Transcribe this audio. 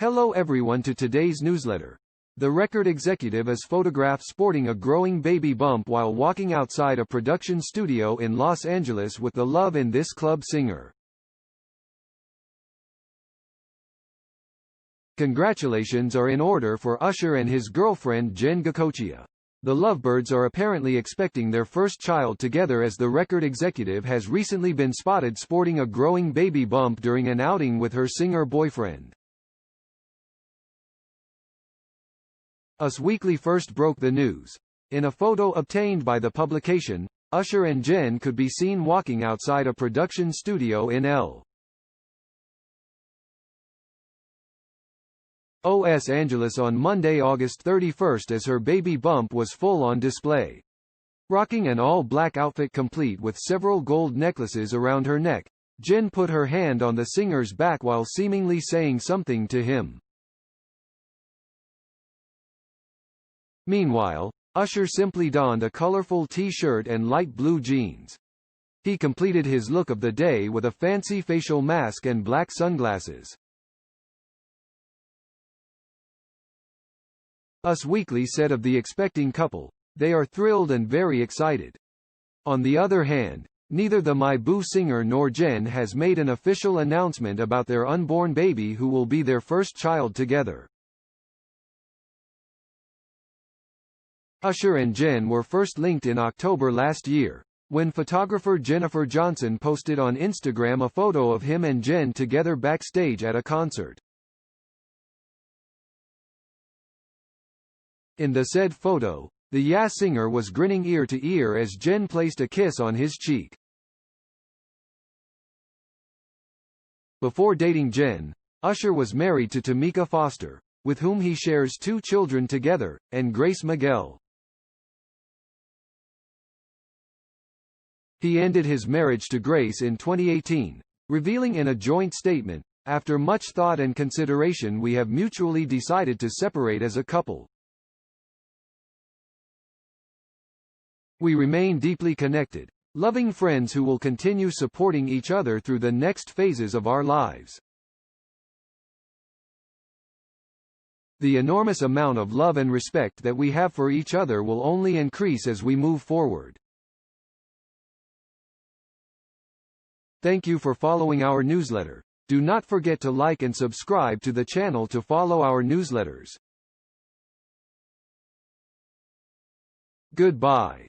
Hello everyone to today's newsletter. The record executive is photographed sporting a growing baby bump while walking outside a production studio in Los Angeles with the Love in This Club singer. Congratulations are in order for Usher and his girlfriend Jenn Goicoechea. The lovebirds are apparently expecting their first child together, as the record executive has recently been spotted sporting a growing baby bump during an outing with her singer boyfriend. Us Weekly first broke the news. In a photo obtained by the publication, Usher and Jenn could be seen walking outside a production studio in Los Angeles on Monday, August 31, as her baby bump was full on display. Rocking an all-black outfit complete with several gold necklaces around her neck, Jenn put her hand on the singer's back while seemingly saying something to him. Meanwhile, Usher simply donned a colorful t-shirt and light blue jeans. He completed his look of the day with a fancy facial mask and black sunglasses. Us Weekly said of the expecting couple, "They are thrilled and very excited." On the other hand, neither the My Boo singer nor Jenn has made an official announcement about their unborn baby, who will be their first child together. Usher and Jenn were first linked in October last year, when photographer Jennifer Johnson posted on Instagram a photo of him and Jenn together backstage at a concert. In the said photo, the Yeah singer was grinning ear to ear as Jenn placed a kiss on his cheek. Before dating Jenn, Usher was married to Tamika Foster, with whom he shares 2 children together, and Grace Miguel. He ended his marriage to Grace in 2018, revealing in a joint statement, "After much thought and consideration, we have mutually decided to separate as a couple. We remain deeply connected, loving friends who will continue supporting each other through the next phases of our lives. The enormous amount of love and respect that we have for each other will only increase as we move forward." Thank you for following our newsletter. Do not forget to like and subscribe to the channel to follow our newsletters. Goodbye.